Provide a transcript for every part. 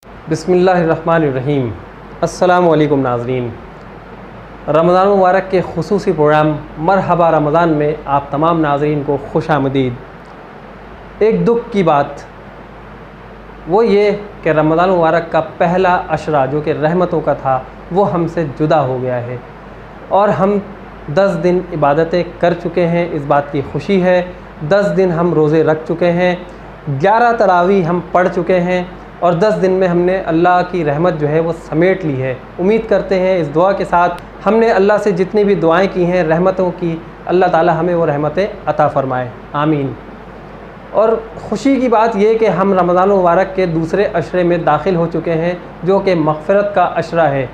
बिस्मिल्लाहिर्रहमानिर्रहीम। अस्सलामुअलैकुम नाज़रीन। रमज़ान मुबारक के खुसूसी प्रोग्राम मरहबा रमज़ान में आप तमाम नाज़रीन को खुश आमदीद। एक दुख की बात वो ये कि रमज़ान मुबारक का पहला अशरा जो कि रहमतों का था वो हमसे जुदा हो गया है और हम 10 दिन इबादतें कर चुके हैं, इस बात की खुशी है। 10 दिन हम रोज़े रख चुके हैं, 11 तरावी हम पढ़ चुके हैं और 10 दिन में हमने अल्लाह की रहमत जो है वो समेट ली है। उम्मीद करते हैं इस दुआ के साथ हमने अल्लाह से जितनी भी दुआएं की हैं रहमतों की, अल्लाह ताला हमें वो रहमतें अता फ़रमाए, आमीन। और ख़ुशी की बात ये कि हम रमज़ान मुबारक के दूसरे अशरे में दाखिल हो चुके हैं जो कि मग़फ़िरत का अशरा है।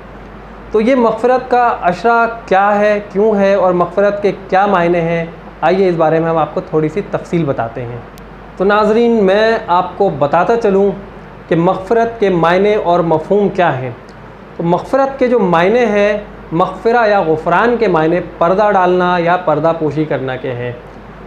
तो ये मग़फ़िरत का अशरा क्या है, क्यों है और मग़फ़िरत के क्या मायने हैं, आइए इस बारे में हम आपको थोड़ी सी तफसील बताते हैं। तो नाज़रीन, मैं आपको बताता चलूँ कि मग़फ़िरत के मायने और मफ़हूम क्या हैं। तो मग़फ़िरत के जो मायने हैं, मग़फ़िरा या गुफ़रान के मायने पर्दा डालना या पर्दा पोशी करना के हैं।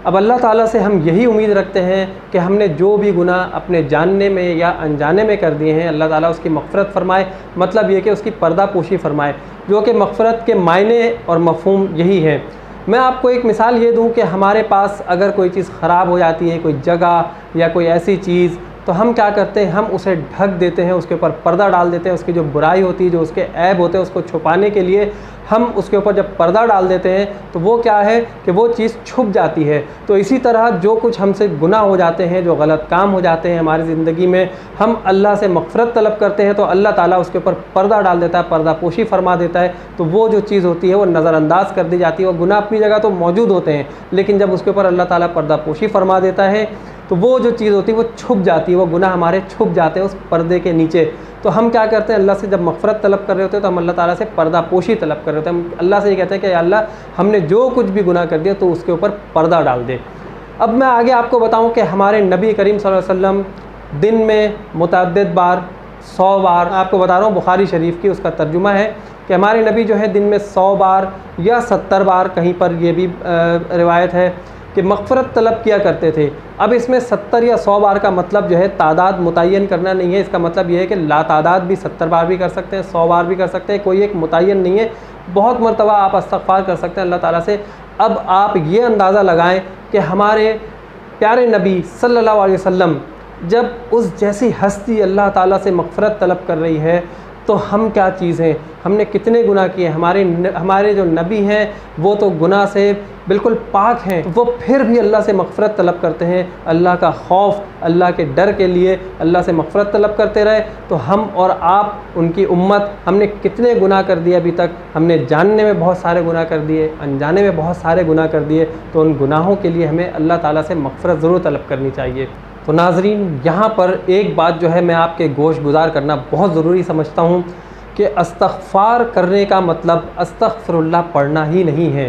अब अल्लाह ताला से हम यही उम्मीद रखते हैं कि हमने जो भी गुनाह अपने जानने में या अनजाने में कर दिए हैं, अल्लाह ताला उसकी मग़फ़िरत फ़रमाए। मतलब ये कि उसकी पर्दा पोशी फ़रमाए, जो कि मग़फ़िरत के मायने और मफ़हूम यही है। मैं आपको एक मिसाल ये दूँ कि हमारे पास अगर कोई चीज़ ख़राब हो जाती है, कोई जगह या कोई ऐसी चीज़, तो हम क्या करते हैं, हम उसे ढक देते हैं, उसके ऊपर पर्दा डाल देते हैं। उसकी जो बुराई होती है, जो उसके ऐब होते हैं, उसको छुपाने के लिए हम उसके ऊपर जब पर्दा डाल देते हैं तो वो क्या है कि वो चीज़ छुप जाती है। तो इसी तरह जो कुछ हमसे गुनाह हो जाते हैं, जो गलत काम हो जाते हैं हमारी ज़िंदगी में, हम अल्लाह से मग़फ़िरत तलब करते हैं तो अल्लाह ताला उसके ऊपर पर्दा डाल देता है, पर्दा पोशी फ़रमा देता है। तो वो जो चीज़ होती है वो नज़रअंदाज कर दी जाती है। वो गुनाह अपनी जगह तो मौजूद होते हैं, लेकिन जब उसके ऊपर अल्लाह ताला पर्दा पोशी फ़रमा देता है तो वो जो चीज़ होती है वो छुप जाती है, वो गुनाह हमारे छुप जाते हैं उस पर्दे के नीचे। तो हम क्या करते हैं, अल्लाह से जब मग़फ़िरत तलब कर रहे होते हैं तो हम अल्लाह ताला से पर्दा पोशी तलब कर रहे होते हैं। हम अल्लाह से ये कहते हैं कि अल्लाह हमने जो कुछ भी गुनाह कर दिया तो उसके ऊपर पर्दा डाल दे। अब मैं आगे आपको बताऊँ कि हमारे नबी करीम सल्लल्लाहु अलैहि वसल्लम दिन में मुतअद्दिद बार, 100 बार, आपको बता रहा हूँ बुखारी शरीफ की उसका तर्जुमा है कि हमारे नबी जो है दिन में 100 बार या 70 बार, कहीं पर ये भी रिवायत है कि मग़फ़िरत तलब किया करते थे। अब इसमें 70 या 100 बार का मतलब जो है तादाद मुतय्यन करना नहीं है। इसका मतलब ये है कि लातादाद भी 70 बार भी कर सकते हैं, 100 बार भी कर सकते हैं, कोई एक मुतय्यन नहीं है। बहुत मरतबा आप इस्तग़फ़ार कर सकते हैं अल्लाह ताला से। अब आप ये अंदाज़ा लगाएं कि हमारे प्यारे नबी सल्लल्लाहु अलैहि वसल्लम जब उस जैसी हस्ती अल्लाह ताला से मग़फ़िरत तलब कर रही है तो हम क्या चीज़ हैं, हमने कितने गुनाह किए। हमारे जो नबी हैं वो तो गुनाह से बिल्कुल पाक हैं, वो फिर भी अल्लाह से मग़फ़िरत तलब करते हैं। अल्लाह का खौफ, अल्लाह के डर के लिए अल्लाह से मग़फ़िरत तलब करते रहे। तो हम और आप, उनकी उम्मत, हमने कितने गुनाह कर दिए अभी तक। हमने जानने में बहुत सारे गुनाह कर दिए, अनजाने में बहुत सारे गुनाह कर दिए। तो उन गुनाहों के लिए हमें अल्लाह ताला से मग़फ़िरत ज़रूर तलब करनी चाहिए। तो नाज़रीन, यहाँ पर एक बात जो है मैं आपके गोश गुज़ार करना बहुत ज़रूरी समझता हूँ कि इस्तग़फ़ार करने का मतलब अस्तग़फ़िरुल्लाह पढ़ना ही नहीं है।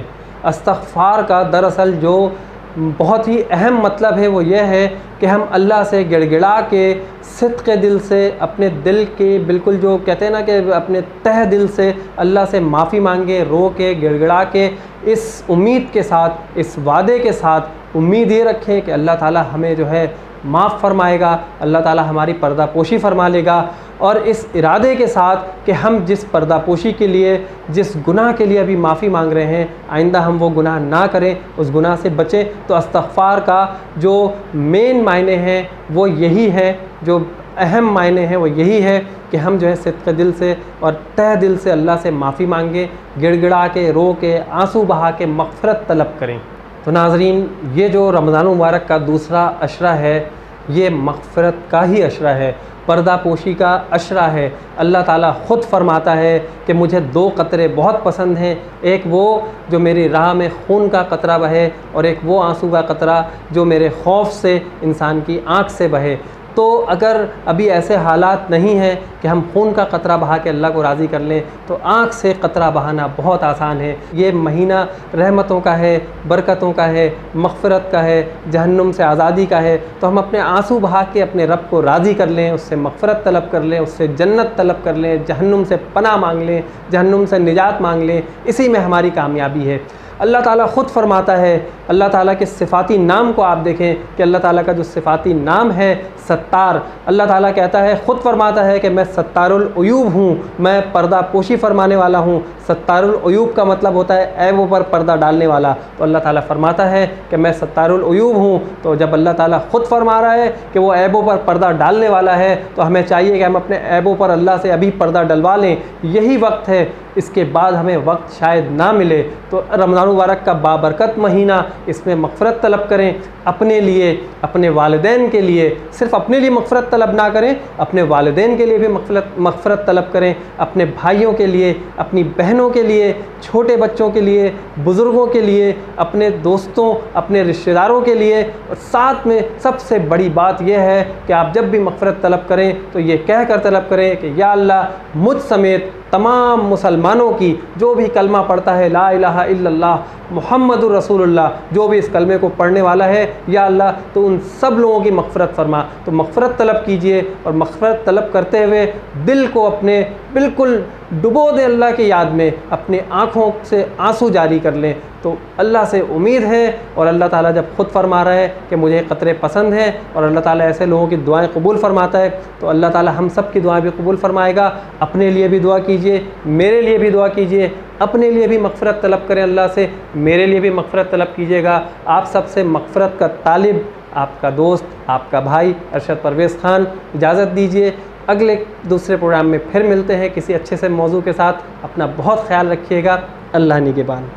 इस्तग़फ़ार का दरअसल जो बहुत ही अहम मतलब है वो ये है कि हम अल्लाह से गिड़गिड़ा के, सिद्क़ दिल से, अपने दिल के बिल्कुल जो कहते हैं ना कि अपने तह दिल से अल्लाह से माफ़ी मांगे, रो के, गिड़गिड़ा के, इस उम्मीद के साथ, इस वादे के साथ, उम्मीद ये रखें कि अल्लाह ताला हमें जो है माफ़ फ़रमाएगा, अल्लाह ताला हमारी पर्दा पोशी फ़रमा लेगा। और इस इरादे के साथ कि हम जिस पर्दा पोशी के लिए, जिस गुनाह के लिए अभी माफ़ी मांग रहे हैं, आइंदा हम वो गुनाह ना करें, उस गुनाह से बचें। तो इस्तग़फ़ार का जो मेन मायने हैं वो यही है, जो अहम मायने हैं वो यही है कि हम जो है सिद्क़ दिल से और तह दिल से अल्लाह से माफ़ी मांगें, गिड़गिड़ा के, रो के, आंसू बहा के मग़फ़िरत तलब करें। तो नाज़रीन, ये जो रमज़ान मुबारक का दूसरा अशरा है ये मग़फ़िरत का ही अशरा है, पर्दा पोशी का अशरा है। अल्लाह ताला ख़ुद फ़रमाता है कि मुझे 2 क़तरे बहुत पसंद हैं, एक वो जो मेरी राह में खून का क़तरा बहे और एक वो आंसू का क़तरा जो मेरे खौफ से इंसान की आँख से बहे। तो अगर अभी ऐसे हालात नहीं हैं कि हम खून का क़तरा बहा के अल्लाह को राज़ी कर लें, तो आँख से क़तरा बहाना बहुत आसान है। ये महीना रहमतों का है, बरकतों का है, मग़फ़िरत का है, जहन्नुम से आज़ादी का है। तो हम अपने आंसू बहा के अपने रब को राज़ी कर लें, उससे मग़फ़िरत तलब कर लें, उससे जन्नत तलब कर लें, जहन्नुम से पनाह मांग लें, जहन्नुम से निजात मांग लें। इसी में हमारी कामयाबी है। अल्लाह ताला ख़ुद फरमाता है, अल्लाह ताला के सिफ़ाती नाम को आप देखें कि अल्लाह ताला का जो सिफ़ाती नाम है सत्तार, अल्लाह ताला कहता है, ख़ुद फरमाता है कि मैं सत्तारुल उयूब हूँ, मैं पर्दा पोशी फरमाने वाला हूँ। सत्तारुल उयूब का मतलब होता है ऐबों पर पर्दा डालने वाला। तो अल्लाह ताला फरमाता है कि मैं सत्तारुल उयूब हूँ। तो जब अल्लाह ताला ख़ुद फरमा रहा है कि वो ऐबों पर पर्दा डालने वाला है, तो हमें चाहिए कि हम अपने ऐबों पर अल्लाह से अभी पर्दा डलवा लें। यही वक्त है, इसके बाद हमें वक्त शायद ना मिले। तो रमज़ान मुबारक का बाबरकत महीना, इसमें मग़फ़िरत तलब करें अपने लिए, अपने वालिदैन के लिए। सिर्फ़ अपने लिए मग़फ़िरत तलब ना करें, अपने वालिदैन के लिए भी मग़फ़िरत तलब करें, अपने भाइयों के लिए, अपनी बहनों के लिए, छोटे बच्चों के लिए, बुज़ुर्गों के लिए, अपने दोस्तों, अपने रिश्तेदारों के लिए। और साथ में सबसे बड़ी बात यह है कि आप जब भी मग़फ़िरत तलब करें तो ये कह कर तलब करें कि या अल्लाह, मुझ समेत तमाम मुसलमानों की, जो भी कलमा पढ़ता है ला इलाहा इल्लल्लाह मुहम्मदुर रसूलुल्लाह, जो भी इस कलमे को पढ़ने वाला है, या अल्लाह तो उन सब लोगों की मग़फ़िरत फ़रमा। तो मग़फ़िरत तलब कीजिए और मग़फ़िरत तलब करते हुए दिल को अपने बिल्कुल डुबो दें अल्लाह की याद में, अपनी आँखों से आंसू जारी कर लें। तो अल्लाह से उम्मीद है, और अल्लाह ताला जब ख़ुद फरमा रहा है कि मुझे क़तरे पसंद हैं, और अल्लाह ताला ऐसे लोगों की दुआएं कबूल फ़रमाता है, तो अल्लाह ताला हम सब की दुआएं भी कबूल फ़रमाएगा। अपने लिए भी दुआ कीजिए, मेरे लिए भी दुआ कीजिए, अपने लिए भी मग़फ़िरत तलब करें अल्लाह से, मेरे लिए भी मग़फ़िरत तलब कीजिएगा। आप सबसे मग़फ़िरत का तालिब, आपका दोस्त, आपका भाई अरशद परवेज़ ख़ान। इजाज़त दीजिए, अगले दूसरे प्रोग्राम में फिर मिलते हैं किसी अच्छे से मौजू के साथ। अपना बहुत ख्याल रखिएगा। अल्लाह निगहबान।